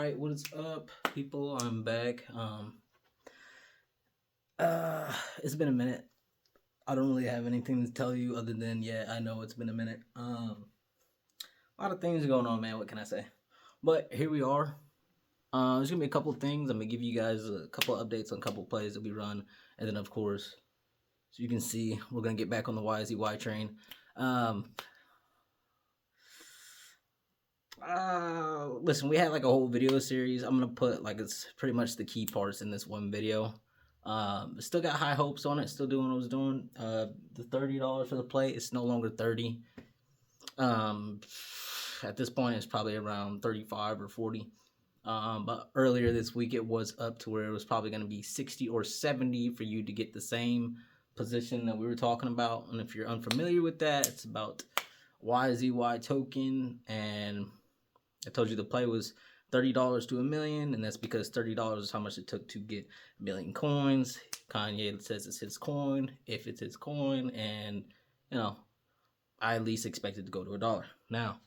right, what is up, people? I'm back. It's been a minute. I don't really have anything to tell you other than yeah, I know it's been a minute. A lot of things going on, man. What can I say? But here we are. There's gonna be a couple of things. I'm gonna give you guys a couple of updates on a couple of plays that we run, and then of course, so you can see, we're gonna get back on the YZY train. Listen, we had like a whole video series. I'm gonna put like it's pretty much the key parts in this one video. Still got high hopes on it. Still doing what I was doing. The $30 for the play, it's no longer 30. At this point, it's probably around 35 or 40. But earlier this week, it was up to where it was probably going to be 60 or 70 for you to get the same position that we were talking about. And if you're unfamiliar with that, it's about YZY token, and I told you the play was $30 to $1 million, and that's because $30 is how much it took to get 1 million coins. Kanye says it's his coin, if it's his coin, and you know, I at least expect it to go to $1. Now,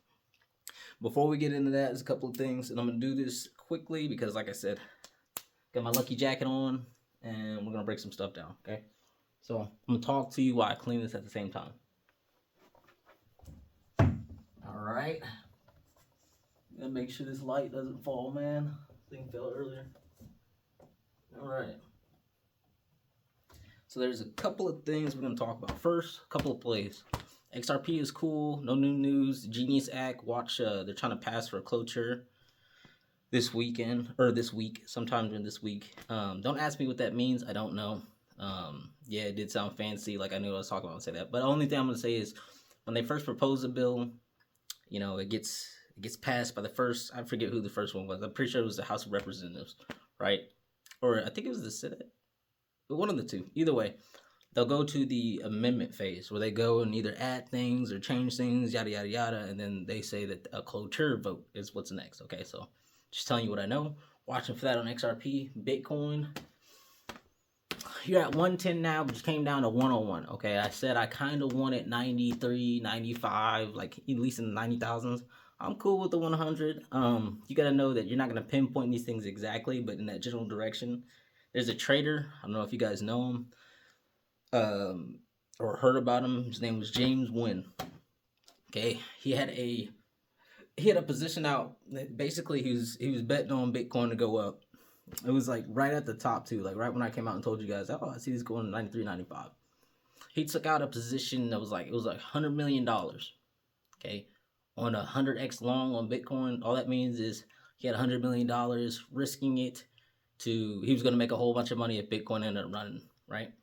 before we get into that, there's a couple of things, and I'm gonna do this quickly because, like I said, got my lucky jacket on, and we're gonna break some stuff down. Okay, so I'm gonna talk to you while I clean this at the same time. All right. Gotta make sure this light doesn't fall, man. Thing fell earlier. Alright. So there's a couple of things we're gonna talk about. First, a couple of plays. XRP is cool, no new news. Genius Act, watch, they're trying to pass for a cloture this weekend, or this week, sometime during this week. Don't ask me what that means, I don't know. Yeah, it did sound fancy, like I knew I was talking about to say that. But the only thing I'm gonna say is, when they first proposed the bill, you know, it gets passed by the first, I forget who the first one was. I'm pretty sure it was the House of Representatives, right? Or I think it was the Senate. But one of the two. Either way, they'll go to the amendment phase where they go and either add things or change things, yada, yada, yada. And then they say that a cloture vote is what's next. Okay, so just telling you what I know. Watching for that on XRP. Bitcoin. You're at 110 now, but you came down to 101. Okay, I said I kind of wanted 93, 95, like at least in the 90,000s. I'm cool with the 100. You gotta know that you're not gonna pinpoint these things exactly, but in that general direction. There's a trader. I don't know if you guys know him, or heard about him. His name was James Wynn. Okay, he had a position out. Basically, he was betting on Bitcoin to go up. It was like right at the top too, like right when I came out and told you guys, oh, I see this going to 93, 95. He took out a position that was like, it was like $100 million. Okay, on 100x long on Bitcoin. All that means is he had $100 million risking it he was going to make a whole bunch of money if Bitcoin ended up running, right?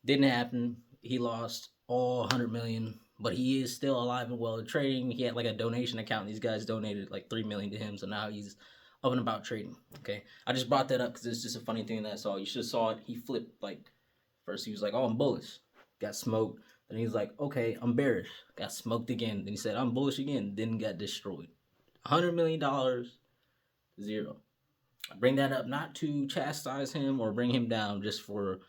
Didn't happen. He lost all 100 million, but he is still alive and well trading. He had like a donation account. These guys donated like 3 million to him, so now he's up and about trading. Okay, I just brought that up because it's just a funny thing that I saw. You should have saw it. He flipped, like, first he was like, oh, I'm bullish, got smoked. Then he was like, okay, I'm bearish, got smoked again. Then he said, I'm bullish again, then got destroyed. $100 million, zero. I bring that up not to chastise him or bring him down, just for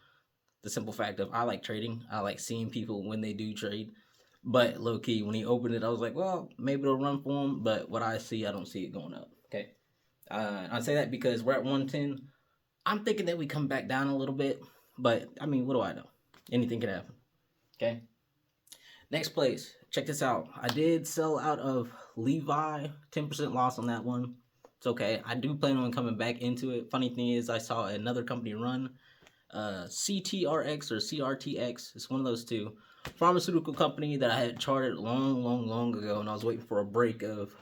the simple fact of I like trading. I like seeing people when they do trade. But low key, when he opened it, I was like, well, maybe it'll run for him. But what I see, I don't see it going up. Okay. I say that because we're at 110. I'm thinking that we come back down a little bit. But, I mean, what do I know? Anything can happen. Okay. Next place. Check this out. I did sell out of Levi. 10% loss on that one. It's okay. I do plan on coming back into it. Funny thing is, I saw another company run. CTRX or CRTX. It's one of those two. Pharmaceutical company that I had charted long ago, and I was waiting for a break of,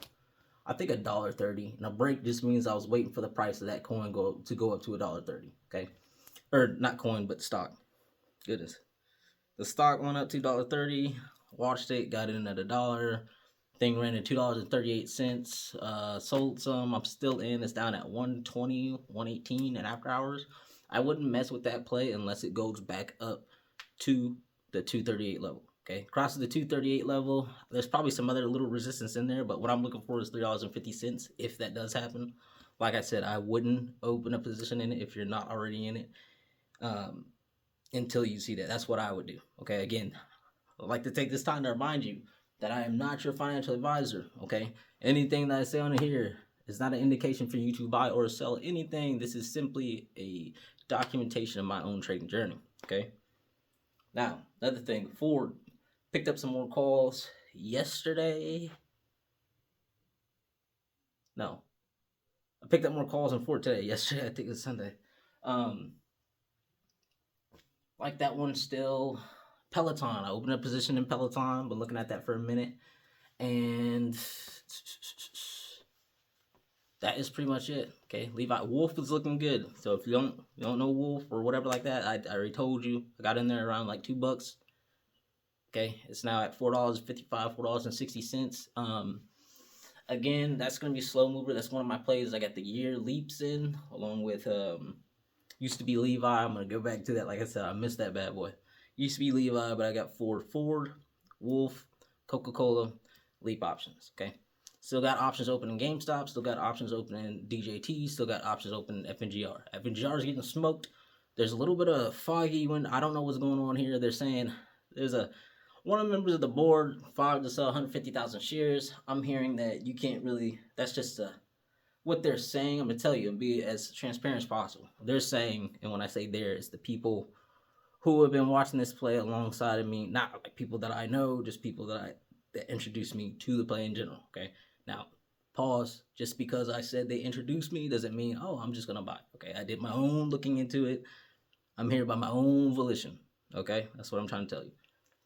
I think, $1.30. And a break just means I was waiting for the price of that coin to go up to $1.30. Okay, or not coin, but stock. Goodness, the stock went up to $1.30. Watched it, got in at $1. Thing ran at $2.38. Sold some. I'm still in. It's down at 120, 118 in after hours. I wouldn't mess with that play unless it goes back up to the 238 level. Okay, crosses the 238 level. There's probably some other little resistance in there, but what I'm looking for is $3.50 if that does happen. Like I said, I wouldn't open a position in it if you're not already in it until you see that. That's what I would do. Okay, again, I'd like to take this time to remind you that I am not your financial advisor. Okay, anything that I say on here It's not an indication for you to buy or sell anything. This is simply a documentation of my own trading journey. Okay. Now, another thing, Ford picked up some more calls yesterday. No, I picked up more calls on Ford today. Yesterday, I think it was Sunday. Um, like that one still. Peloton. I opened a position in Peloton, but looking at that for a minute, and that is pretty much it. Okay, Levi Wolf is looking good. So if you don't know Wolf or whatever like that, I already told you. I got in there around like $2. Okay, it's now at $4.55, $4.60. Again, that's gonna be slow mover. That's one of my plays. I got the year leaps in along with used to be Levi. I'm gonna go back to that. Like I said, I missed that bad boy. Used to be Levi, but I got Ford, Wolf, Coca-Cola, Leap options. Okay. Still got options open in GameStop. Still got options open in DJT. Still got options open in FNGR. FNGR is getting smoked. There's a little bit of foggy when I don't know what's going on here. They're saying there's a one of the members of the board filed to sell 150,000 shares. I'm hearing that you can't really. That's just what they're saying. I'm gonna tell you and be as transparent as possible. They're saying, and when I say there, it's the people who have been watching this play alongside of me, not like people that I know, just people that introduced me to the play in general. Okay, now pause. Just because I said they introduced me doesn't mean I'm just gonna buy. Okay, I did my own looking into it. I'm here by my own volition. Okay, that's what I'm trying to tell you.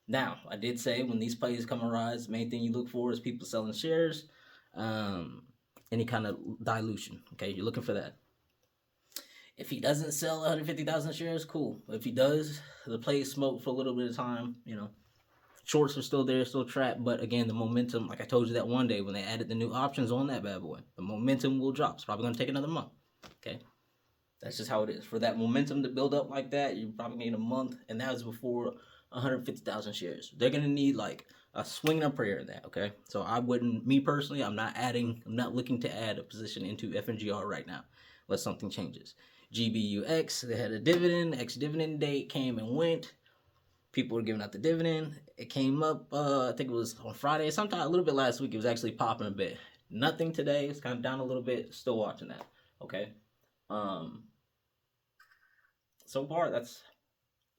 Now, I did say when these plays come arise, the main thing you look for is people selling shares, um, any kind of dilution. Okay, you're looking for that. If he doesn't sell 150,000 shares, cool. If he does, the play is smoked for a little bit of time. Shorts are still there, still trapped. But again, the momentum, like I told you that one day when they added the new options on that bad boy, the momentum will drop. It's probably going to take another month. Okay, that's just how it is. For that momentum to build up like that, you probably need a month, and that was before 150,000 shares. They're gonna need like a swing and a prayer in that. Okay, so I wouldn't, me personally, I'm not looking to add a position into FNGR right now, unless something changes. GBUX, they had a dividend. Ex-dividend date came and went. People were giving out the dividend. It came up. I think it was on Friday. Sometime a little bit last week. It was actually popping a bit. Nothing today. It's kind of down a little bit. Still watching that. Okay. Um, so far, that's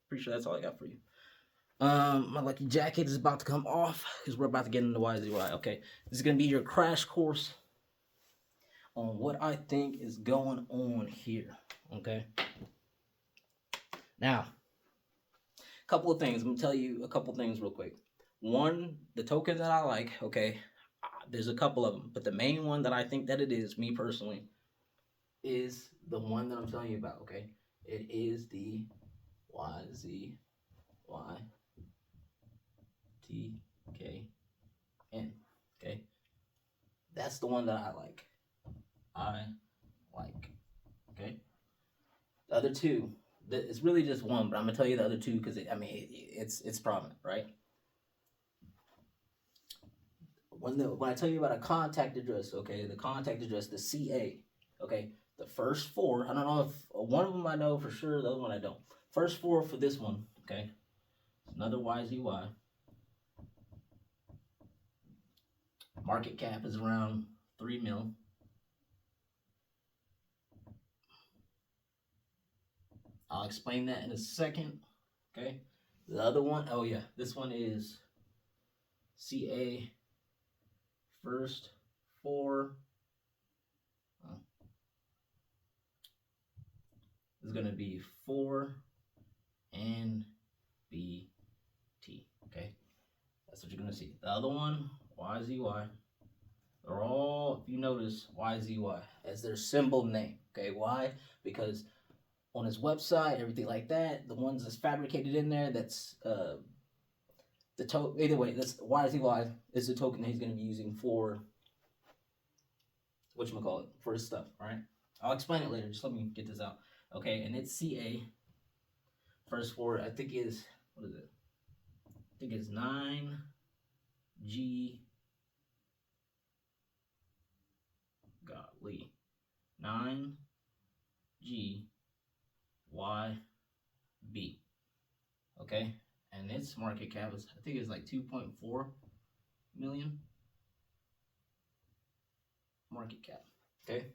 pretty sure that's all I got for you. My lucky jacket is about to come off because we're about to get into YZY. Okay, this is gonna be your crash course on what I think is going on here. Okay. Now, a couple of things. I'm gonna tell you a couple things real quick. One, the token that I like. Okay, there's a couple of them, but the main one that I think that it is, me personally, is the one that I'm telling you about. Okay, it is the YZY. TKN. Okay, that's the one that I like. Okay, the other two, it's really just one, but I'm gonna tell you the other two because it's prominent, right? When I tell you about a contact address, okay, the contact address, the CA, okay, the first four, I don't know if one of them I know for sure, the other one I don't. First four for this one, okay, another YZY. Market cap is around 3 mil. I'll explain that in a second. Okay. The other one, oh yeah, this one is CA first four. Is going to be 4 and BT. Okay. That's what you're going to see. The other one, YZY. They're all, if you notice, YZY as their symbol name. Okay. Why? Because on his website, everything like that, the ones that's fabricated in there, that's either way, that's YZY is the token that he's going to be using for whatchamacallit, for his stuff, alright? I'll explain it later, just let me get this out. Okay, and it's CA. First four, I think is, what is it? I think it's 9G, golly, 9GYB. Okay, and its market cap is, I think it's like 2.4 million market cap. Okay.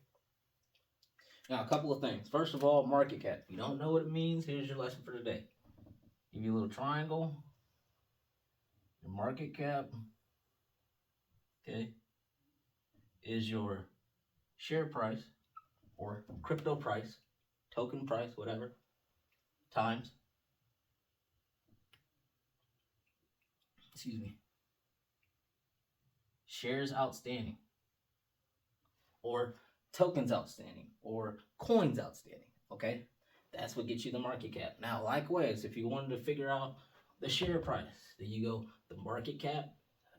Now, a couple of things. First of all, market cap. If you don't know what it means, here's your lesson for today. Give you a little triangle. Your market cap, okay, is your share price or crypto price, token price, whatever, times, excuse me, shares outstanding or tokens outstanding or coins outstanding. Okay, that's what gets you the market cap. Now, likewise, if you wanted to figure out the share price, then you go the market cap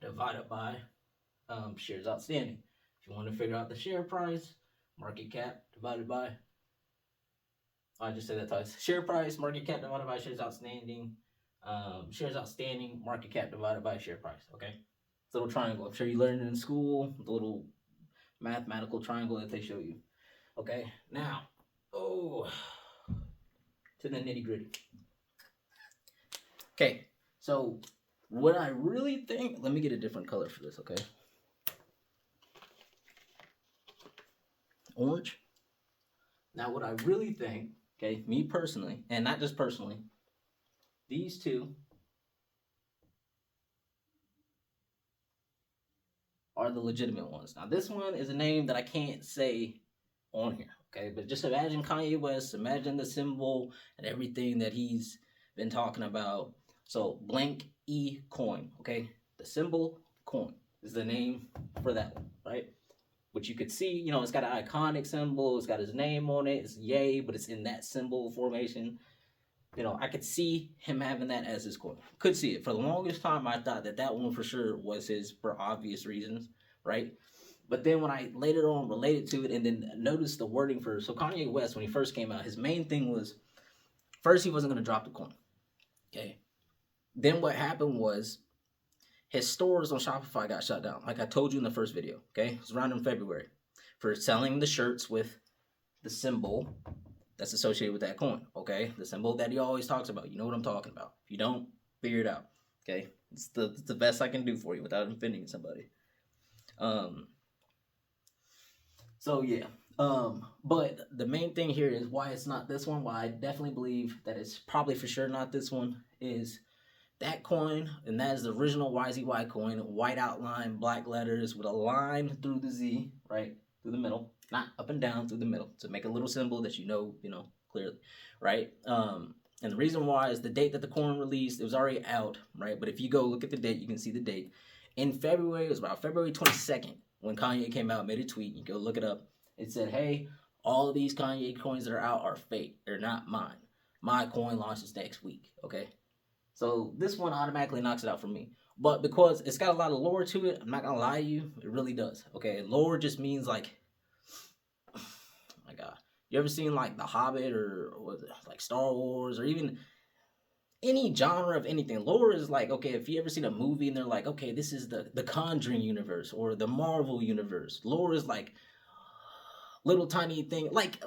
divided by shares outstanding. If you want to figure out the share price, market cap divided by, I just said that twice. Share price, market cap divided by shares outstanding. Shares outstanding, market cap divided by share price. Okay, it's a little triangle. I'm sure you learned it in school. The little mathematical triangle that they show you. Okay, now, to the nitty gritty. Okay, so what I really think, let me get a different color for this, okay? Orange. Now, what I really think, okay, me personally, and not just personally, these two are the legitimate ones. Now, this one is a name that I can't say on here, okay? But just imagine Kanye West, imagine the symbol and everything that he's been talking about. So, blank E coin, okay? The symbol coin is the name for that one, right? Which you could see, it's got an iconic symbol, it's got his name on it, it's yay, but it's in that symbol formation. I could see him having that as his coin. Could see it. For the longest time, I thought that one for sure was his for obvious reasons, right? But then when I later on related to it and then noticed the wording for, so Kanye West, when he first came out, his main thing was, first, he wasn't going to drop the coin. Okay. Then what happened was, his stores on Shopify got shut down, like I told you in the first video, okay? It was around in February, for selling the shirts with the symbol that's associated with that coin, okay? The symbol that he always talks about. You know what I'm talking about. If you don't, figure it out, okay? It's the best I can do for you without offending somebody. So yeah. But the main thing here is why it's not this one, why I definitely believe that it's probably for sure not this one, is that coin, and that is the original YZY coin, white outline, black letters with a line through the Z, right? Through the middle, not up and down, through the middle, to make a little symbol that you know clearly, right? And the reason why is the date that the coin released, it was already out, right? But if you go look at the date, you can see the date. In February, it was about February 22nd, when Kanye came out, made a tweet, you go look it up. It said, hey, all of these Kanye coins that are out are fake. They're not mine. My coin launches next week, okay? So this one automatically knocks it out for me. But because it's got a lot of lore to it, I'm not going to lie to you, it really does. Okay, lore just means like, oh my God. You ever seen like The Hobbit or was it like Star Wars or even any genre of anything? Lore is like, okay, if you ever seen a movie and they're like, okay, this is the Conjuring universe or the Marvel universe. Lore is like little tiny thing, like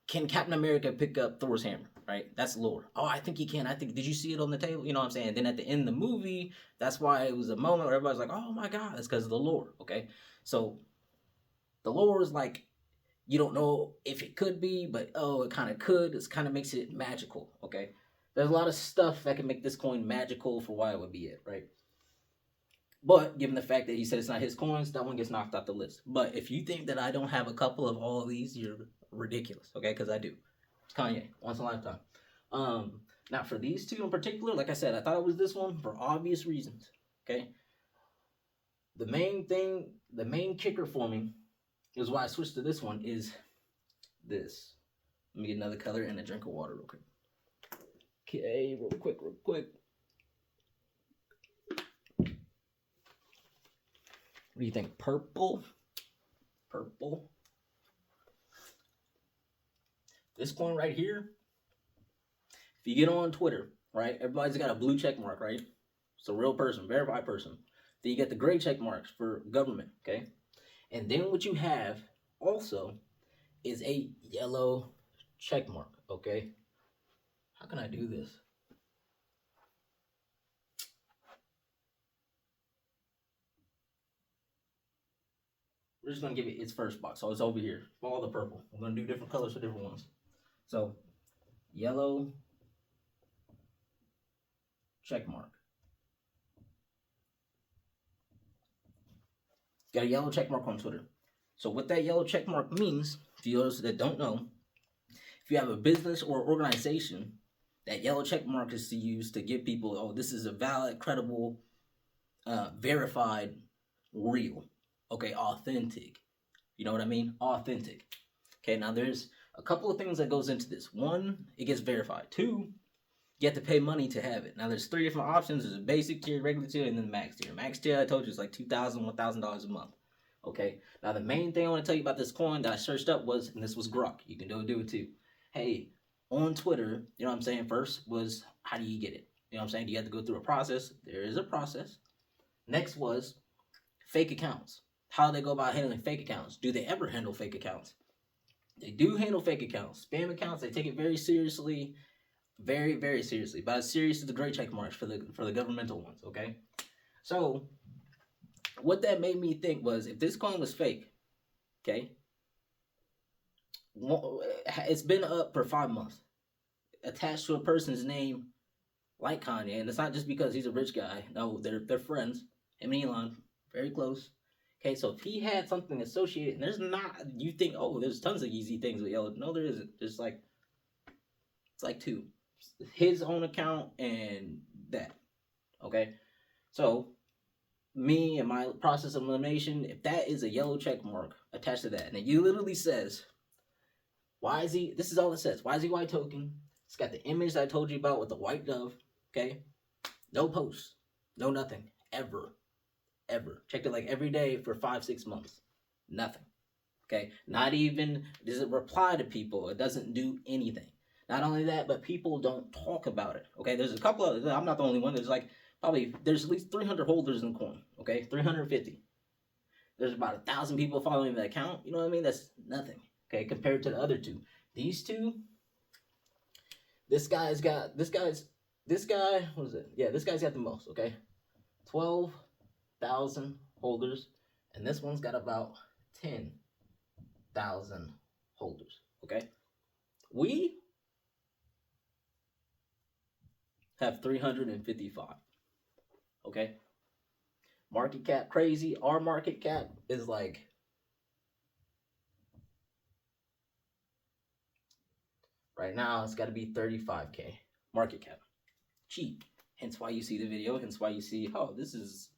can Captain America pick up Thor's hammer? Right, that's lore. Oh, I think he can. I think. Did you see it on the table? You know what I'm saying? And then at the end of the movie, that's why it was a moment where everybody's like, "Oh my God!" It's because of the lore. Okay, so the lore is like you don't know if it could be, but oh, it kind of could. It kind of makes it magical. Okay, there's a lot of stuff that can make this coin magical for why it would be it, right? But given the fact that he said it's not his coins, that one gets knocked off the list. But if you think that I don't have a couple of all of these, you're ridiculous, okay? Because I do. It's Kanye, once in a lifetime. Now for these two in particular, like I said, I thought it was this one for obvious reasons, okay? The main thing, the main kicker for me is why I switched to this one is this. Let me get another color and a drink of water real quick. Okay, real quick. What do you think? Purple? Purple. This coin right here, if you get on Twitter, right, everybody's got a blue check mark, right? It's a real person, verified person. Then you get the gray check marks for government, okay? And then what you have also is a yellow check mark, okay? How can I do this? we're just gonna give it its first box. So it's over here. All the purple. We're gonna do different colors for different ones. So yellow check mark. Got a yellow check mark on Twitter. So what that yellow check mark means, for those that don't know, if you have a business or organization, that yellow check mark is to use to give people, oh, this is a valid, credible, verified, real, okay, authentic. You know what I mean? Authentic. Okay, now there's a couple of things that goes into this. One, it gets verified. Two, you have to pay money to have it. Now there's three different options. There's a basic tier, regular tier, and then the max tier. Max tier, I told you, is like $2,000, $1,000 a month. Okay, now the main thing I want to tell you about this coin that I searched up was, and this was Grok. You can do it too. Hey, on Twitter, you know what I'm saying? First was, how do you get it? You know what I'm saying? Do you have to go through a process? There is a process. Next was fake accounts. How do they go about handling fake accounts? Do they ever handle fake accounts? They do handle fake accounts. Spam accounts, they take it very seriously. Very, very seriously. But as serious as the gray check marks for the governmental ones, okay? So what that made me think was, if this coin was fake, okay, it's been up for 5 months, attached to a person's name like Kanye, and it's not just because he's a rich guy. No, they're friends. Him and Elon, very close. Okay, so if he had something associated, and there's not, you think, oh, there's tons of easy things with yellow. No, there isn't. There's like, it's like two. His own account and that. Okay, so me and my process of elimination, if that is a yellow check mark attached to that, and it literally says, why is he, this is all it says, why is he white token? It's got the image that I told you about with the white dove, okay? No posts, no nothing, ever. Checked it like every day for 5-6 months, nothing, okay? Not even, does it reply to people? It doesn't do anything. Not only that, but people don't talk about it, okay? There's a couple of, I'm not the only one, there's like, probably, there's at least 300 holders in the coin, okay? 350. There's about 1,000 people following the account. You know what I mean? That's nothing, okay, compared to the other two. These two, this guy, what is it? Yeah, this guy's got the most, okay? 12,000 holders, and this one's got about 10,000 holders, okay? We have 355, okay? Market cap crazy. Our market cap is like, right now it's got to be 35K market cap. Cheap. Hence why you see the video. Hence why you see, oh, this is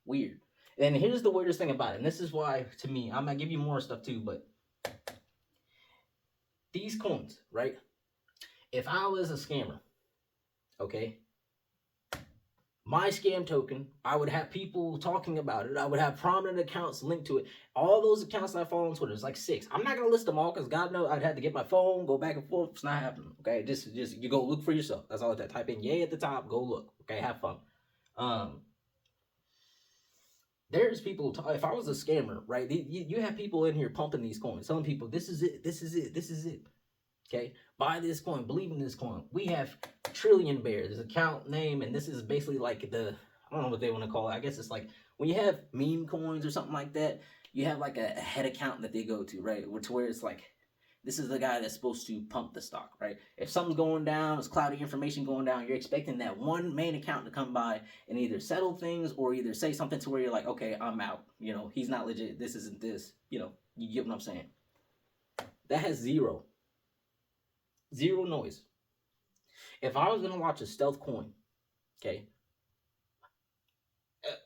weird. And here's the weirdest thing about it. And this is why, to me, I'm going to give you more stuff too, but these coins, right? If I was a scammer, okay, my scam token, I would have people talking about it. I would have prominent accounts linked to it. All those accounts that I follow on Twitter, it's like 6. I'm not going to list them all because God knows I'd have to get my phone, go back and forth. It's not happening, okay? Just you go look for yourself. That's all that. Type in yay at the top, go look, okay? Have fun. There's people, if I was a scammer, right? You have people in here pumping these coins, telling people, this is it, this is it, this is it. Okay, buy this coin, believe in this coin. We have Trillion Bear, this account name, and this is basically like the, I don't know what they want to call it. I guess it's like when you have meme coins or something like that, you have like a head account that they go to, right? To where it's like, this is the guy that's supposed to pump the stock, right? If something's going down, it's cloudy information going down, you're expecting that one main account to come by and either settle things or either say something to where you're like, okay, I'm out. You know, he's not legit. This isn't this. You know, you get what I'm saying? That has zero noise. If I was going to watch a stealth coin, okay,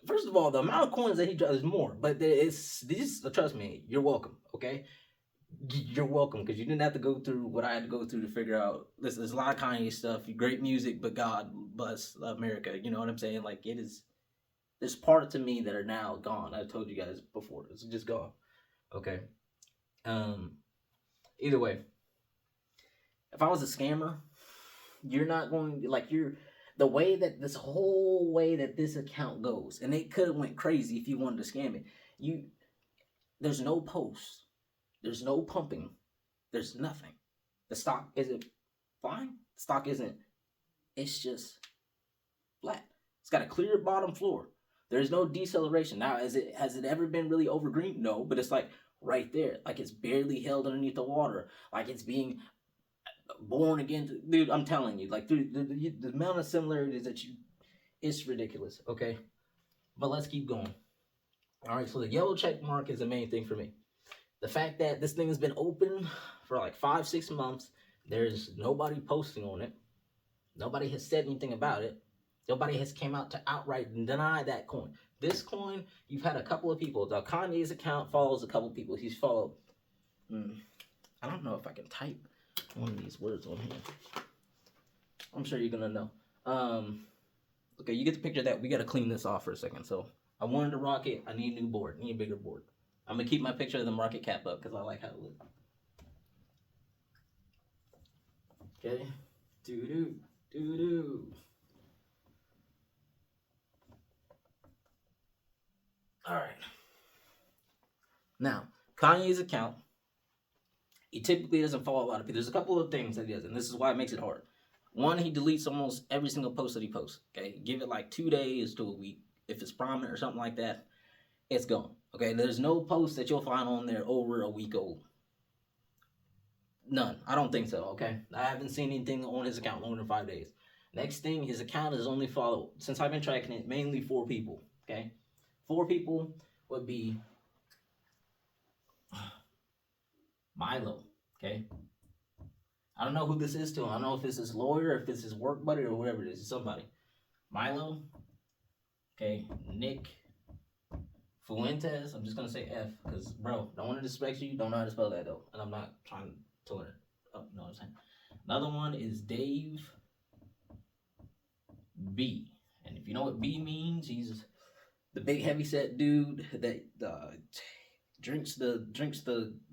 first of all, the amount of coins that he does is more, but it's this. Trust me, you're welcome. Okay, you're welcome because you didn't have to go through what I had to go through to figure out. There's a lot of Kanye stuff, great music, but God bless America. You know what I'm saying? Like it is. There's parts of me that are now gone. I told you guys before. It's just gone. Okay. Either way, if I was a scammer, you're not going to, like, you're, the way that this whole way that this account goes, and it could have went crazy if you wanted to scam it. There's no posts, there's no pumping, there's nothing. The stock isn't flying. The stock isn't. It's just flat. It's got a clear bottom floor. There's no deceleration. Now, has it ever been really over green? No, but it's like right there. Like it's barely held underneath the water. Like it's being born again. Dude, I'm telling you, like dude, the amount of similarities that you, it's ridiculous. Okay. But let's keep going. All right, so the yellow check mark is the main thing for me. The fact that this thing has been open for like 5, 6 months, there's nobody posting on it. Nobody has said anything about it. Nobody has came out to outright deny that coin. This coin, you've had a couple of people. The Kanye's account follows a couple of people. He's followed. I don't know if I can type one of these words on here. I'm sure you're gonna know. Okay, you get the picture of that. We gotta clean this off for a second. So I wanted to rock it. I need a new board. I need a bigger board. I'm gonna keep my picture of the market cap up because I like how it looks. Okay. Doo doo. Doo doo. Alright. Now, Kanye's account, he typically doesn't follow a lot of people. There's a couple of things that he does, and this is why it makes it hard. One, he deletes almost every single post that he posts. Okay. Give it like 2 days to a week. If it's prominent or something like that, it's gone. Okay. There's no post that you'll find on there over a week old. None. I don't think so. Okay. I haven't seen anything on his account longer than 5 days. Next thing, his account is only followed, since I've been tracking it, mainly 4 people. Okay. 4 people would be Milo. Okay. I don't know who this is to him. I don't know if it's his lawyer, if it's his work buddy, or whatever it is. It's somebody. Milo. Okay. Nick Fuentes. I'm just gonna say F because, bro, don't want to disrespect you. Don't know how to spell that though, and I'm not trying to learn. Oh, you know what I'm saying. Another one is Dave B. And if you know what B means, he's the big heavyset dude that drinks the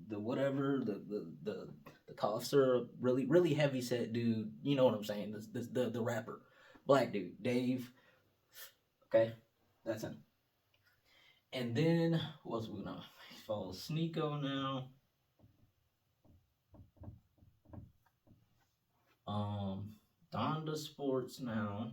whatever the cough syrup. Really heavyset dude. You know what I'm saying? The rapper, black dude, Dave. Okay, that's him. And then who else we know? He follows Sneeko now. Donda Sports now.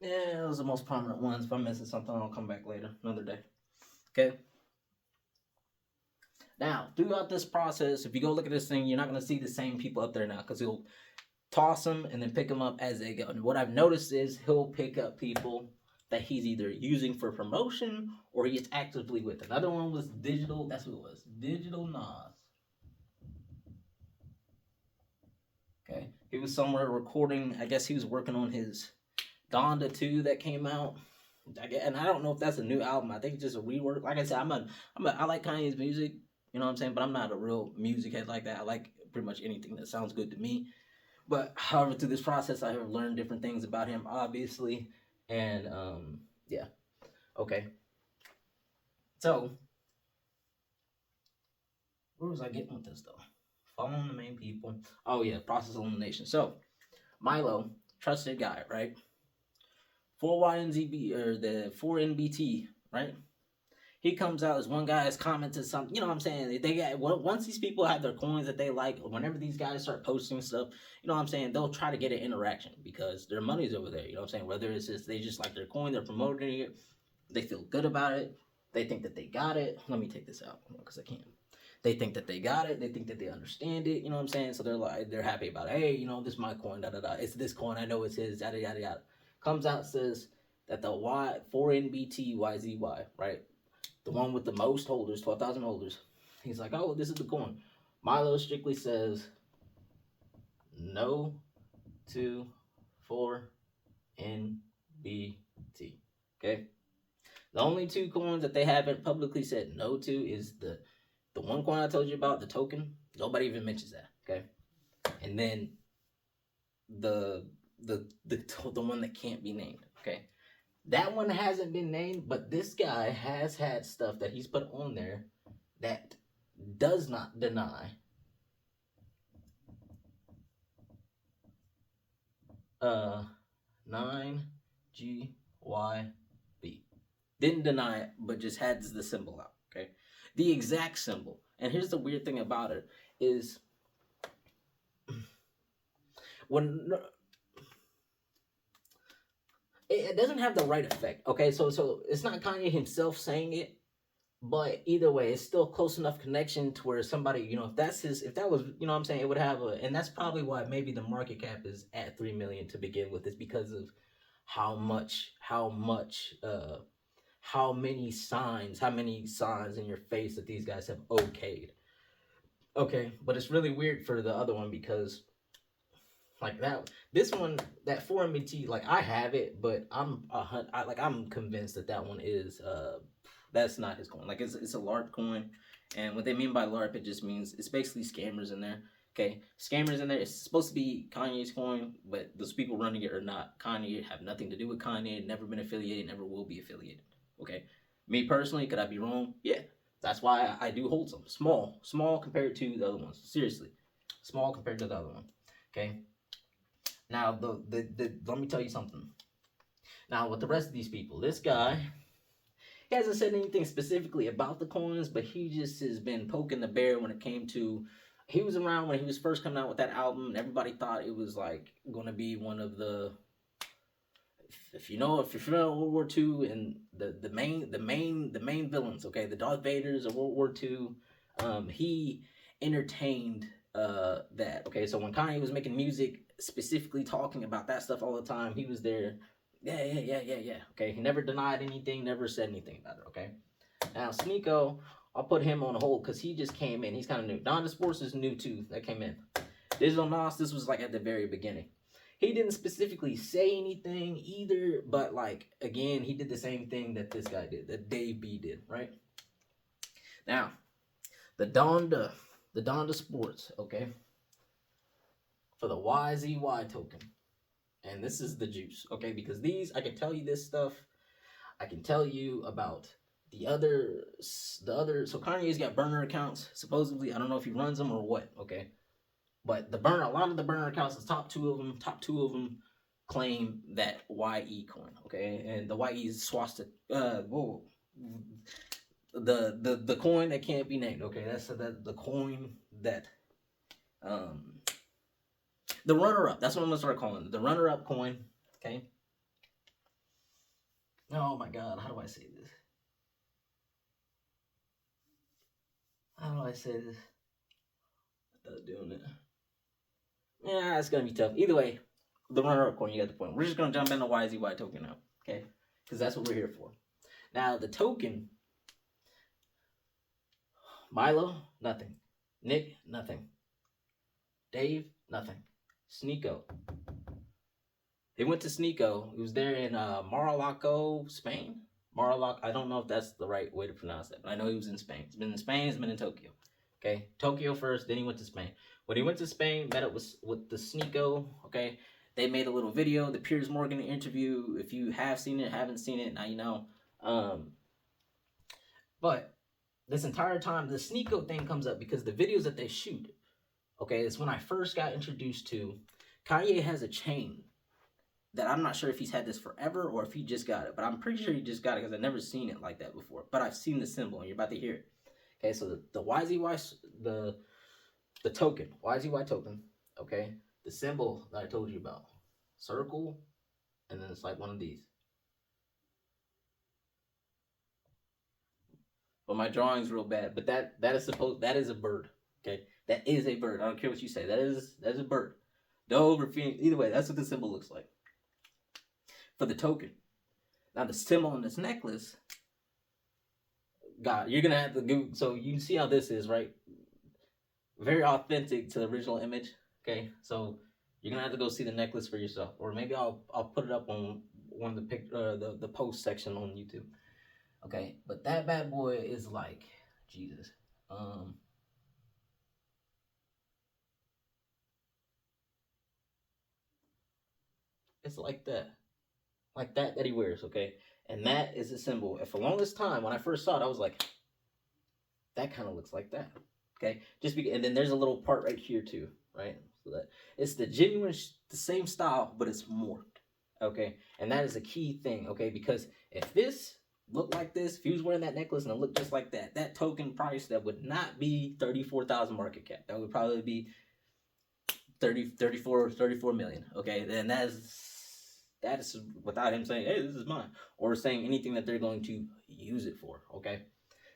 Yeah, those are the most prominent ones. If I'm missing something, I'll come back later, another day. Okay. Now, throughout this process, if you go look at this thing, you're not going to see the same people up there now because he'll toss them and then pick them up as they go. And what I've noticed is he'll pick up people that he's either using for promotion or he's actively with. Another one was Digital. That's what it was. Digital Nas. Okay. He was somewhere recording. I guess he was working on his Donda 2 that came out. And I don't know if that's a new album. I think it's just a rework. Like I said, I like Kanye's music. You know what I'm saying? But I'm not a real music head like that. I like pretty much anything that sounds good to me. But however, through this process, I have learned different things about him, obviously. And yeah. Okay. So, where was I getting with this though? Following the main people. Oh yeah, process elimination. So, Milo, trusted guy, right? 4YNZB or the 4NBT, right? He comes out as one guy has commented something. You know what I'm saying? They got once these people have their coins that they like. Whenever these guys start posting stuff, you know what I'm saying? They'll try to get an interaction because their money's over there. You know what I'm saying? Whether it's just they just like their coin, they're promoting it, they feel good about it, they think that they got it. Let me take this out because I can't. They think that they got it. They think that they understand it. You know what I'm saying? So they're happy about it. Hey, you know, this is my coin. Da da da. It's this coin. I know it's his. Yada yada yada. Comes out says that the Y4NBTYZY, right? The one with the most holders, 12,000 holders. He's like, oh, this is the coin. Milo strictly says no to 4NBT. Okay? The only 2 coins that they haven't publicly said no to is the one coin I told you about, the token. Nobody even mentions that. Okay? And then the one that can't be named. Okay? That one hasn't been named, but this guy has had stuff that he's put on there that does not deny 9GYB. Didn't deny it, but just had the symbol out. Okay. The exact symbol. And here's the weird thing about it is when it doesn't have the right effect. Okay, so it's not Kanye himself saying it, but either way, it's still close enough connection to where somebody, if that was, what I'm saying, it would have and that's probably why maybe the market cap is at 3 million to begin with, is because of how many signs in your face that these guys have okayed. Okay, but it's really weird for the other one because like this one, that 4MBT, like I have it, but I'm convinced that one is that's not his coin. Like it's a LARP coin, and what they mean by LARP, it just means it's basically scammers in there. Okay, scammers in there. It's supposed to be Kanye's coin, but those people running it are not Kanye. Have nothing to do with Kanye. Never been affiliated. Never will be affiliated. Okay, me personally, could I be wrong? Yeah, that's why I do hold some. Small compared to the other ones. Seriously, small compared to the other one. Okay. Now the let me tell you something. Now with the rest of these people, this guy, he hasn't said anything specifically about the coins, but he just has been poking the bear when it came to. He was around when he was first coming out with that album, and everybody thought it was like going to be one of the. If you're familiar with World War II and the main villains, okay, the Darth Vaders of World War II, he entertained that. Okay, so when Kanye was making music, specifically talking about that stuff all the time, he was there. Yeah. Okay, he never denied anything, never said anything about it. Okay, now Sneeko, I'll put him on hold because he just came in. He's kind of new. Donda Sports is new too. That came in. Digital Nos, this was like at the very beginning. He didn't specifically say anything either, but like again, he did the same thing that this guy did, that Dave B did, right? Now, the Donda Sports, okay, for the YZY token, and this is the juice, okay, because these I can tell you this stuff, I can tell you about the other. So Kanye's got burner accounts supposedly. I don't know if he runs them or what, okay. But a lot of the burner accounts, the top two of them claim that YE coin, okay? And the YE is swastika, the coin that can't be named, okay? That's the coin that, the runner-up, that's what I'm gonna start calling it, the runner-up coin, okay? Oh my God, how do I say this? How do I say this without doing it? Yeah, it's gonna be tough. Either way, the runner-up coin, you got the point. We're just gonna jump into YZY token now, okay? Because that's what we're here for. Now the token, Milo, nothing. Nick, nothing. Dave, nothing. Sneeko. They went to Sneeko. He was there in Mar-a-Lago, Spain. Mar-a-Lago. I don't know if that's the right way to pronounce that, but I know he was in Spain. He's been in Spain. He's been in Tokyo. Okay, Tokyo first, then he went to Spain. When he went to Spain, met up with the Sneeko. Okay, they made a little video, the Piers Morgan interview. If you have seen it, haven't seen it, now you know. But this entire time, the Sneeko thing comes up because the videos that they shoot, okay, it's when I first got introduced to. Kanye has a chain that I'm not sure if he's had this forever or if he just got it, but I'm pretty sure he just got it because I've never seen it like that before. But I've seen the symbol, and you're about to hear it. Okay, so the YZY, the token, YZY token, okay, the symbol that I told you about, circle, and then it's like one of these. But my drawing's real bad. But that is a bird. Okay, that is a bird. I don't care what you say. That is a bird. Dove or phoenix. Either way, that's what the symbol looks like for the token. Now the symbol on this necklace. God, you're gonna have to go. So you can see how this is, right? Very authentic to the original image. Okay, so you're gonna have to go see the necklace for yourself, or maybe I'll put it up on one of the post section on YouTube. Okay, but that bad boy is like Jesus. It's like that he wears. Okay, and that is a symbol. And for the longest time, when I first saw it, I was like, that kind of looks like that. Okay, and then there's a little part right here too, right? So that it's the genuine, the same style, but it's morphed. Okay, and that is a key thing. Okay, because if this look like this, if he was wearing that necklace and it looked just like that, that token price that would not be 34,000 market cap. That would probably be 34 million. Okay, then that's without him saying, hey, this is mine, or saying anything that they're going to use it for. Okay,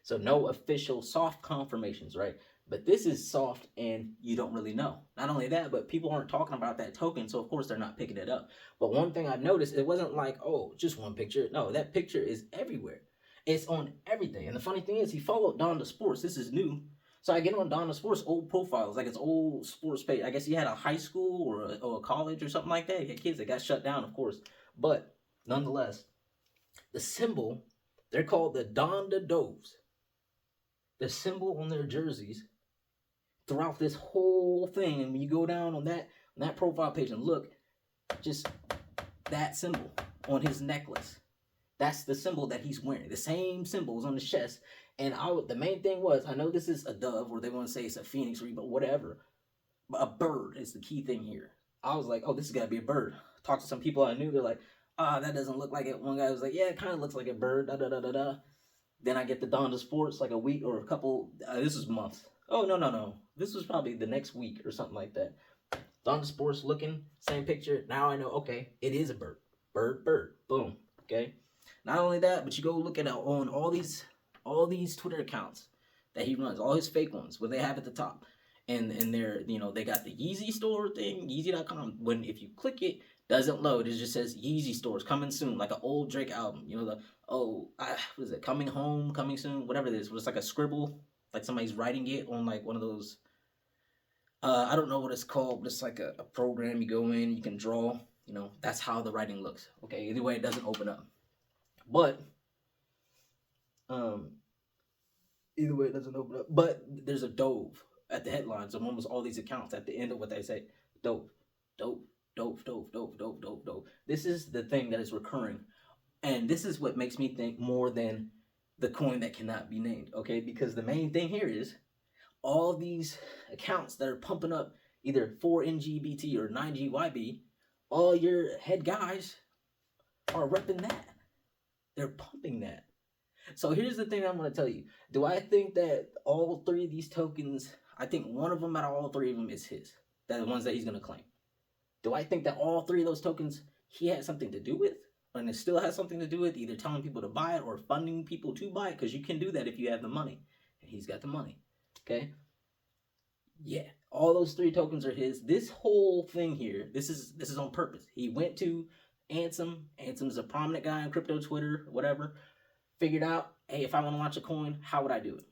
so no official soft confirmations, right? But this is soft and you don't really know. Not only that, but people aren't talking about that token, so of course they're not picking it up. But one thing I noticed, it wasn't like, oh, just one picture. No, that picture is everywhere. It's on everything. And the funny thing is, he followed Donda Sports. This is new. So I get on Donda Sports' old profiles, like his old sports page. I guess he had a high school or a college or something like that. He had kids that got shut down, of course. But nonetheless, the symbol, they're called the Donda Doves. The symbol on their jerseys throughout this whole thing, and when you go down on that profile page and look, just that symbol on his necklace, that's the symbol that he's wearing. The same symbols on the chest. And the main thing was, I know this is a dove, or they want to say it's a phoenix, or whatever, but a bird is the key thing here. I was like, oh, this has got to be a bird. Talked to some people I knew, they're like, that doesn't look like it. One guy was like, yeah, it kind of looks like a bird, da da da da da. Then I get the Donda Sports like a week or a couple, this is months. Oh, no. This was probably the next week or something like that. Donda Sports looking, same picture. Now I know, okay, it is a bird. Bird. Boom. Okay. Not only that, but you go look at on all these Twitter accounts that he runs, all his fake ones, where they have at the top. And they're, they got the Yeezy store thing, Yeezy.com. When if you click it, doesn't load. It just says Yeezy stores coming soon, like an old Drake album. What is it? Coming home, coming soon, whatever it is. It's like a scribble, like somebody's writing it on like one of those. I don't know what it's called, but it's like a program you go in, you can draw. That's how the writing looks. Okay, either way, it doesn't open up. But either way, it doesn't open up. But there's a dove at the headlines of almost all these accounts at the end of what they say. Dove. This is the thing that is recurring. And this is what makes me think more than the coin that cannot be named, okay? Because the main thing here is all these accounts that are pumping up either 4NGBT or 9GYB, all your head guys are repping that. They're pumping that. So here's the thing I'm going to tell you. Do I think that all three of these tokens, I think one of them out of all three of them is his. They're the ones that he's going to claim. Do I think that all three of those tokens he had something to do with? And it still has something to do with either telling people to buy it or funding people to buy it, because you can do that if you have the money. And he's got the money. Okay? Yeah. All those three tokens are his. This whole thing here, this is on purpose. He went to Ansem. Ansem's a prominent guy on crypto Twitter, whatever. Figured out, hey, if I want to launch a coin, how would I do it?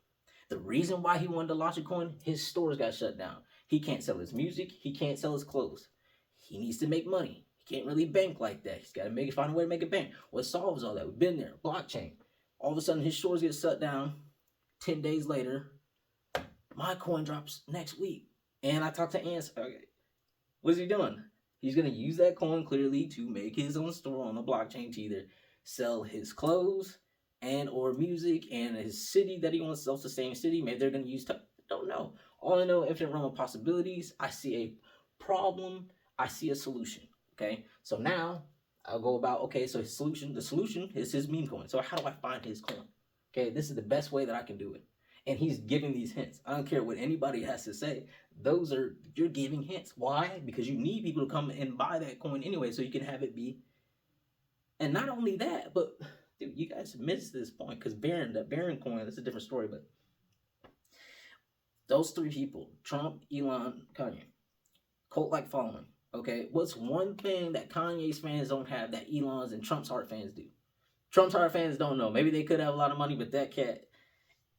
The reason why he wanted to launch a coin, his stores got shut down. He can't sell his music. He can't sell his clothes. He needs to make money. He can't really bank like that. He's got to find a way to make a bank. What solves all that? We've been there. Blockchain. All of a sudden, his stores get shut down. 10 days later, my coin drops next week. And I talked to Ans. Okay, what is he doing? He's going to use that coin clearly to make his own store on the blockchain to either sell his clothes and or music, and his city that he wants to sell, the same city. Maybe they're going to use, don't know. All I know, infinite realm of possibilities. I see a problem. I see a solution. Okay, so now I'll go about, okay, so the solution is his meme coin. So how do I find his coin? Okay, this is the best way that I can do it. And he's giving these hints. I don't care what anybody has to say. You're giving hints. Why? Because you need people to come and buy that coin anyway, so you can have it be. And not only that, but dude, you guys missed this point, because that Baron coin, that's a different story, but those three people, Trump, Elon, Kanye, cult-like following. Okay, what's one thing that Kanye's fans don't have that Elon's and Trump's heart fans do? Trump's heart fans don't know. Maybe they could have a lot of money, but that cat,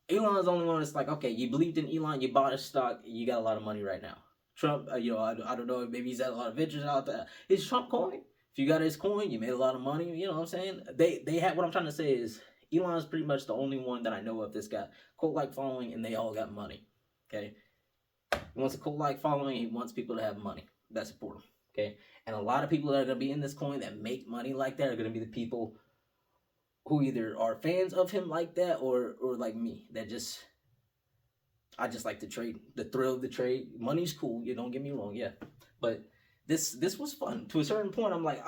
Elon's the only one that's like, okay, you believed in Elon, you bought his stock, you got a lot of money right now. Trump, I don't know, maybe he's had a lot of ventures out there. His Trump coin, if you got his coin, you made a lot of money. You know what I'm saying? They have, what I'm trying to say is, Elon's pretty much the only one that I know of that's got cult-like following, and they all got money. Okay, he wants a cult-like following. He wants people to have money that support him. Okay, and a lot of people that are going to be in this coin that make money like that are going to be the people who either are fans of him like that, or like me, that I just like to trade, the thrill of the trade. Money's cool, you don't get me wrong, yeah, but this was fun to a certain point. I'm like,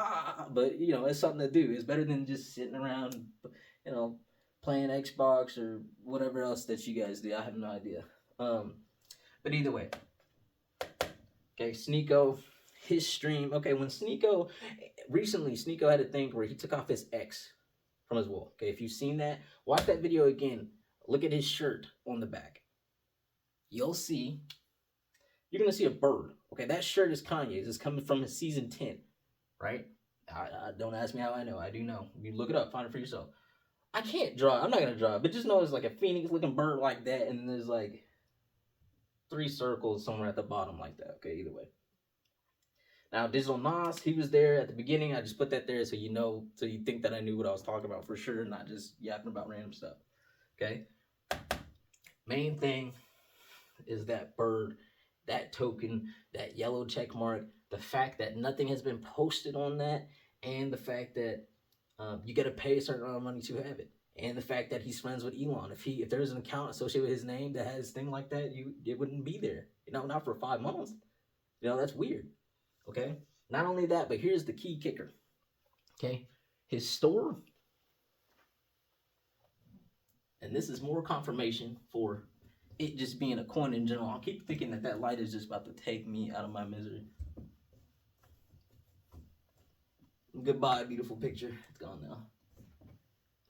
but it's something to do. It's better than just sitting around you know, playing Xbox or whatever else that you guys do. I have no idea. But either way, okay, Sneeko, his stream. Okay, when Sneeko recently, Sneeko had a thing where he took off his X from his wall. Okay, if you've seen that, watch that video again. Look at his shirt on the back. You'll see. You're gonna see a bird. Okay, that shirt is Kanye's. It's coming from his season 10, right? Don't ask me how I know. I do know. You look it up, find it for yourself. I can't draw. I'm not gonna draw it, but just know it's like a phoenix-looking bird like that, and there's like 3 circles somewhere at the bottom like that. Okay, either way. Now, Digital Nas, he was there at the beginning. I just put that there so you know, so you think that I knew what I was talking about for sure, not just yapping about random stuff. Okay. Main thing is that bird, that token, that yellow check mark, the fact that nothing has been posted on that, and the fact that you got to pay a certain amount of money to have it, and the fact that he's friends with Elon. If there's an account associated with his name that has thing like that, it wouldn't be there. Not for 5 months. That's weird. Okay. Not only that, but here's the key kicker. Okay, his store, and this is more confirmation for it just being a coin in general. I keep thinking that light is just about to take me out of my misery. Goodbye, beautiful picture. It's gone now.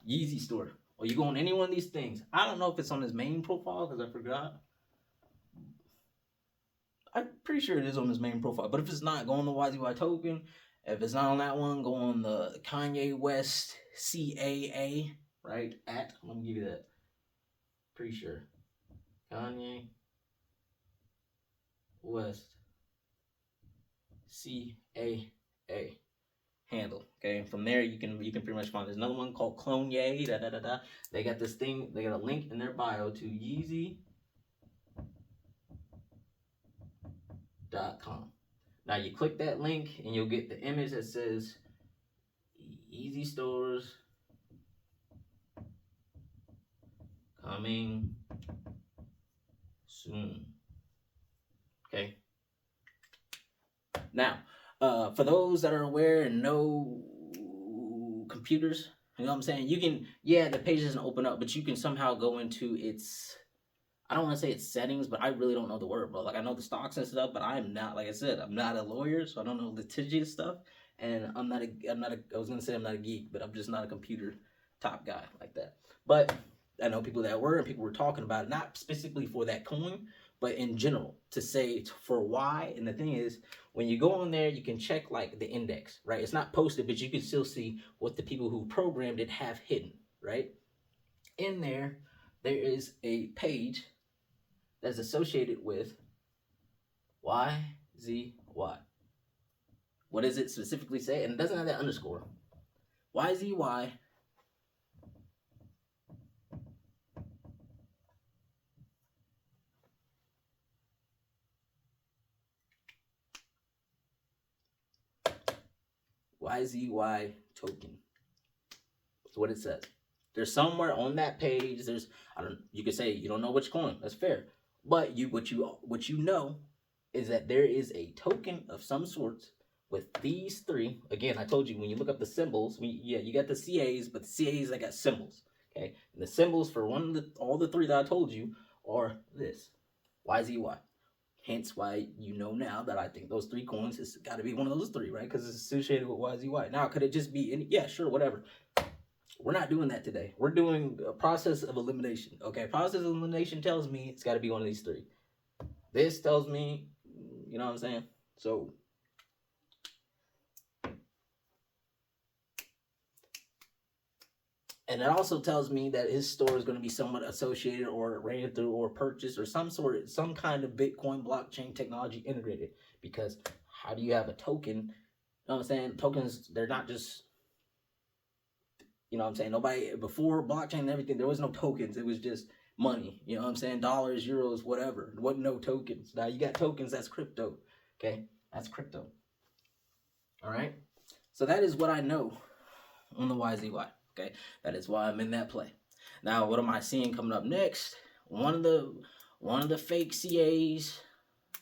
Yeezy store. Or you go on any one of these things. I don't know if it's on his main profile because I forgot. I'm pretty sure it is on his main profile. But if it's not, go on the YZY token. If it's not on that one, go on the Kanye West CAA, right? Let me give you that. Pretty sure. Kanye West CAA handle. Okay, and from there you can pretty much find. There's another one called Kanye. They got this thing. They got a link in their bio to Yeezy.com. Now you click that link and you'll get the image that says Yeezy stores coming soon. Okay. Now, for those that are aware and know computers, you know what I'm saying? You can, the page doesn't open up, but you can somehow go into its, I don't want to say it's settings, but I really don't know the word, bro. Like, I know the stocks and stuff, but I'm not, like I said, I'm not a lawyer, so I don't know litigious stuff. And I was going to say I'm not a geek, but I'm just not a computer top guy like that. But I know people that were, and people were talking about it, not specifically for that coin, but in general, to say for why. And the thing is, when you go on there, you can check like the index, right? It's not posted, but you can still see what the people who programmed it have hidden, right? In there is a page that's associated with YZY. What does it specifically say? And it doesn't have that underscore. YZY YZY token. That's what it says. There's somewhere on that page. You could say you don't know which coin. That's fair. But what you know is that there is a token of some sorts with these 3. Again, I told you when you look up the symbols, you got the CAs, but the CAs that got symbols. Okay, and the symbols for all the 3 that I told you are this YZY. Hence why you know now that I think those 3 coins has got to be one of those 3, right? Because it's associated with YZY. Now, could it just be any? Yeah, sure, whatever. We're not doing that today. We're doing a process of elimination. Okay, process of elimination tells me it's got to be one of these 3. This tells me, you know what I'm saying? So, and it also tells me that his store is going to be somewhat associated or ran through or purchased or some kind of Bitcoin blockchain technology integrated. Because how do you have a token? You know what I'm saying? Tokens, they're not just, you know what I'm saying? Nobody, before blockchain and everything, there was no tokens. It was just money. You know what I'm saying? Dollars, euros, whatever. There wasn't no tokens. Now you got tokens, that's crypto. Okay? That's crypto. All right? So that is what I know on the YZY. Okay? That is why I'm in that play. Now, what am I seeing coming up next? One of the fake CAs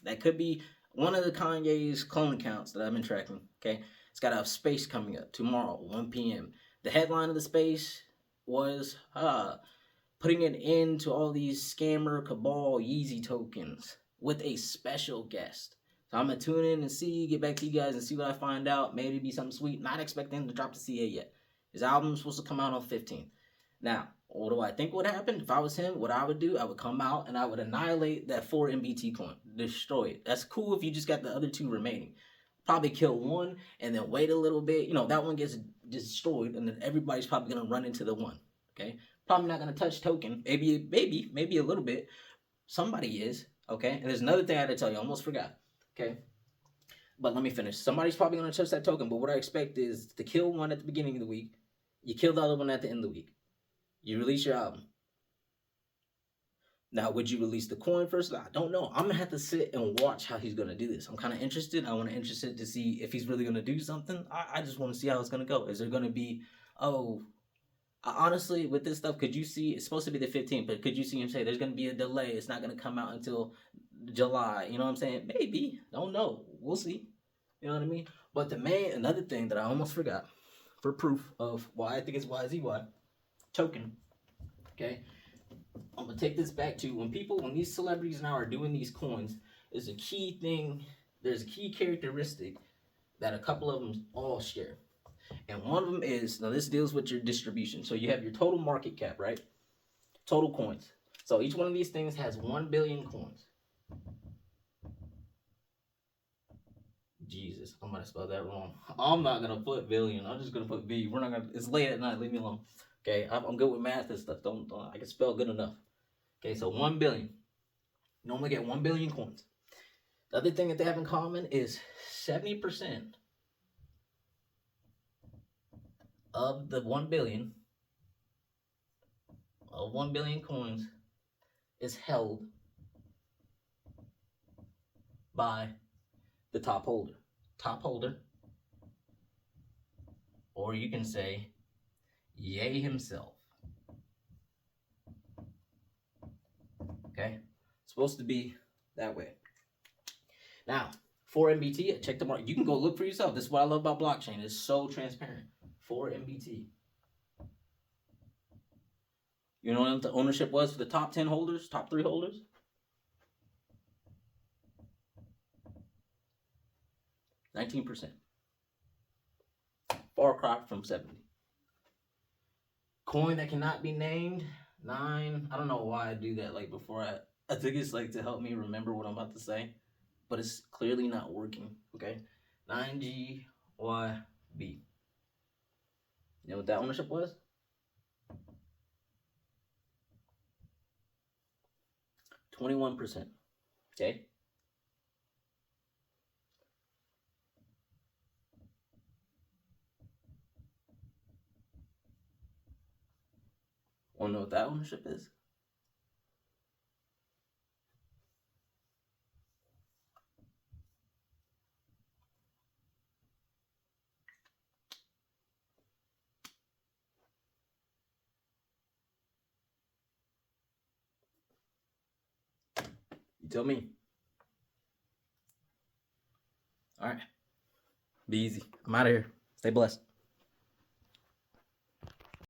that could be one of the Kanye's clone accounts that I've been tracking. Okay? It's got a space coming up tomorrow, 1 p.m. The headline of the space was putting an end to all these scammer cabal Yeezy tokens with a special guest. So I'm gonna tune in and see, get back to you guys and see what I find out. Maybe it'll be something sweet. Not expecting him to drop the CA yet. His album's supposed to come out on 15th. Now, what do I think would happen? If I was him, what I would do, I would come out and I would annihilate that 4 MBT coin. Destroy it. That's cool if you just got the other 2 remaining. Probably kill one and then wait a little bit. You know, that one gets destroyed and then everybody's probably going to run into the one. Okay? Probably not going to touch token. Maybe a little bit. Somebody is. Okay? And there's another thing I had to tell you. I almost forgot. Okay? But let me finish. Somebody's probably going to touch that token. But what I expect is to kill one at the beginning of the week. You kill the other one at the end of the week. You release your album. Now, would you release the coin first? I don't know. I'm going to have to sit and watch how he's going to do this. I'm kind of interested. I want to interested to see if he's really going to do something. I just want to see how it's going to go. Is there going to be, honestly, with this stuff, could you see, it's supposed to be the 15th, but could you see him say there's going to be a delay? It's not going to come out until July. You know what I'm saying? Maybe. Don't know. We'll see. You know what I mean? But another thing that I almost forgot for proof of why I think it's YZY, token. Okay? I'm gonna take this back to when these celebrities now are doing these coins, there's a key characteristic that a couple of them all share. And one of them is, now this deals with your distribution. So you have your total market cap, right? Total coins. So each one of these things has 1 billion coins. Jesus, I might have spelled that wrong. I'm not gonna put billion. I'm just gonna put B. We're not gonna. It's late at night. Leave me alone. Okay, I'm good with math and stuff. Don't I can spell good enough. Okay, so 1 billion. You normally get 1 billion coins. The other thing that they have in common is 70% of the 1 billion coins is held by the top holder. Top holder, or you can say Ye himself. Okay? It's supposed to be that way. Now, 4 MBT, check the market. You can go look for yourself. This is what I love about blockchain. It's so transparent. 4 MBT. You know what the ownership was for the top 10 holders, top 3 holders? 19%. Far cry from 70. Coin that cannot be named, 9. I don't know why I do that. Like before I think it's like to help me remember what I'm about to say. But it's clearly not working. Okay? 9GYB. You know what that ownership was? 21%. Okay? Want to know what that ownership is? You tell me. All right. Be easy. I'm out of here. Stay blessed.